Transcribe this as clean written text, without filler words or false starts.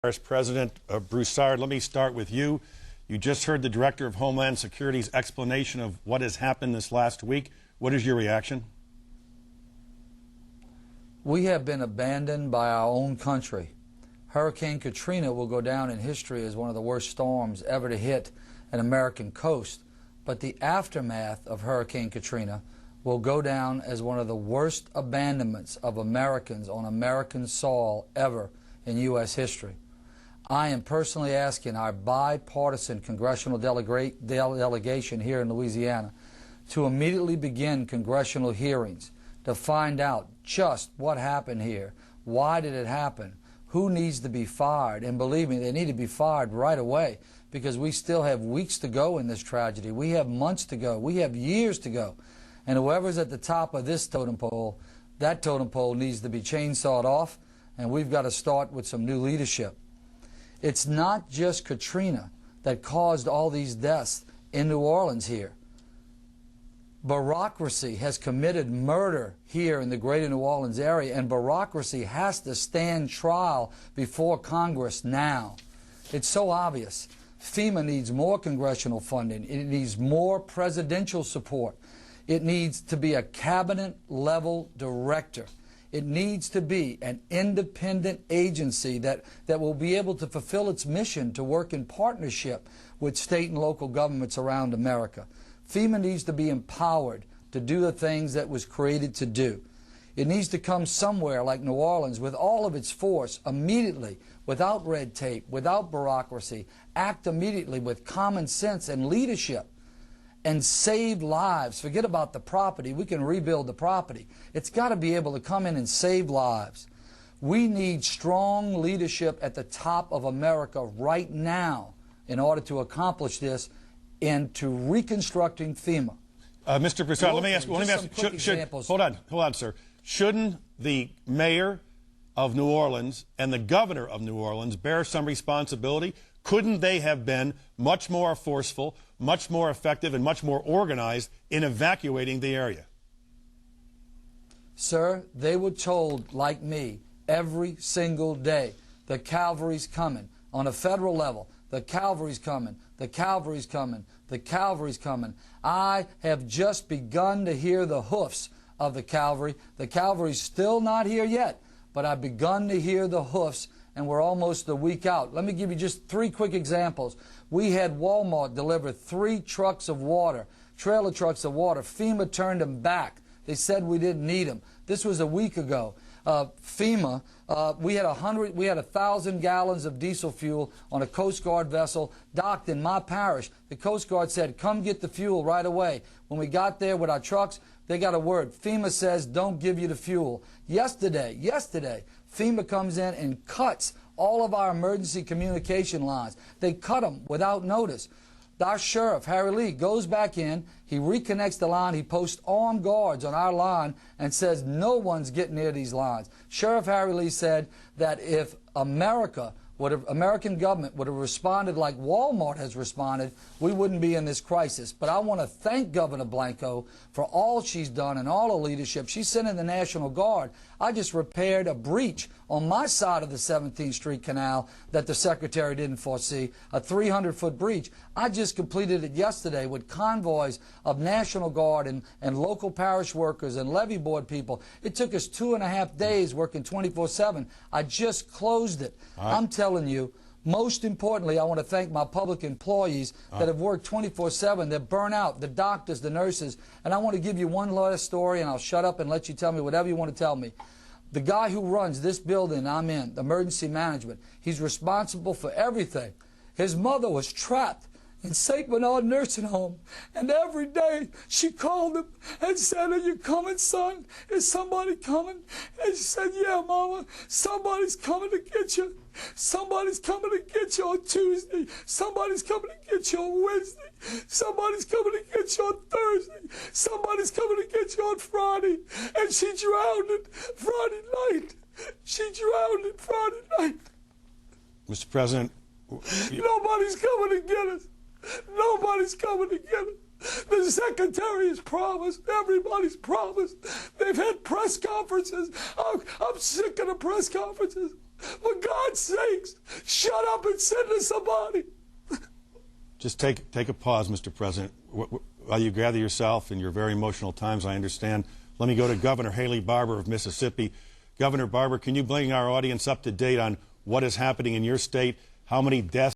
President Broussard, let me start with you. You just heard the Director of Homeland Security's explanation of what has happened this last week. What is your reaction? We have been abandoned by our own country. Hurricane Katrina will go down in history as one of the worst storms ever to hit an American coast. But the aftermath of Hurricane Katrina will go down as one of the worst abandonments of Americans on American soil ever in U.S. history. I am personally asking our bipartisan congressional delegation here in Louisiana to immediately begin congressional hearings to find out just what happened here, why did it happen, who needs to be fired, and believe me, they need to be fired right away because we still have weeks to go in this tragedy. We have months to go. We have years to go. And whoever's at the top of this totem pole, that totem pole needs to be chainsawed off, and we've got to start with some new leadership. It's not just Katrina that caused all these deaths in New Orleans here. Bureaucracy has committed murder here in the greater New Orleans area, and bureaucracy has to stand trial before Congress now. It's so obvious. FEMA needs more congressional funding. It needs more presidential support. It needs to be a cabinet-level director. It needs to be an independent agency that will be able to fulfill its mission to work in partnership with state and local governments around America. FEMA needs to be empowered to do the things that it was created to do. It needs to come somewhere like New Orleans with all of its force immediately, without red tape, without bureaucracy, act immediately with common sense and leadership, and save lives. Forget about the property. We can rebuild the property. It's got to be able to come in and save lives. We need strong leadership at the top of America right now in order to accomplish this and to reconstructing FEMA. Mr. Broussard, let me ask, hold on, sir. Shouldn't the mayor of New Orleans and the governor of New Orleans bear some responsibility? Couldn't they have been much more forceful, much more effective, and much more organized in evacuating the area? Sir, they were told, like me, every single day, the cavalry's coming. On a federal level, the cavalry's coming, the cavalry's coming, the cavalry's coming. I have just begun to hear the hoofs of the cavalry. The cavalry's still not here yet, but I've begun to hear the hoofs, and we're almost a week out. Let me give you just 3 quick examples. We had Walmart deliver 3 trucks of water, trailer trucks of water. FEMA turned them back. They said we didn't need them. This was a week ago. FEMA, we had 1,000 gallons of diesel fuel on a Coast Guard vessel docked in my parish. The Coast Guard said, come get the fuel right away. When we got there with our trucks, they got a word. FEMA says, don't give you the fuel. Yesterday, FEMA comes in and cuts all of our emergency communication lines. They cut them without notice. Our sheriff, Harry Lee, goes back in, he reconnects the line, he posts armed guards on our line and says no one's getting near these lines. Sheriff Harry Lee said that if American government would have responded like Walmart has responded, we wouldn't be in this crisis. But I want to thank Governor Blanco for all she's done and all her leadership. She sent in the National Guard. I just repaired a breach on my side of the 17th Street Canal that the Secretary didn't foresee, a 300-foot breach. I just completed it yesterday with convoys of National Guard and local parish workers and levee board people. It took us 2.5 days working 24/7. I just closed it. I'm telling you, most importantly, I want to thank my public employees that have worked 24/7, that burn out, the doctors, the nurses. And I want to give you one last story, and I'll shut up and let you tell me whatever you want to tell me. The guy who runs this building I'm in, emergency management, he's responsible for everything. His mother was trapped in St. Bernard Nursing Home, and every day she called him and said, are you coming, son? Is somebody coming? And he said, yeah, Mama, somebody's coming to get you. Somebody's coming to get you on Tuesday. Somebody's coming to get you on Wednesday. Somebody's coming to get you on Thursday. Somebody's coming to get you on Friday. And she drowned it Friday night. She drowned it Friday night. Mr. President, nobody's coming to get us. Nobody's coming to get us. The Secretary has promised. Everybody's promised. They've had press conferences. I'm sick of the press conferences. For God's sakes, shut up and send us somebody. Just take a pause, Mr. President. While you gather yourself in your very emotional times, I understand. Let me go to Governor Haley Barbour of Mississippi. Governor Barbour, can you bring our audience up to date on what is happening in your state? How many deaths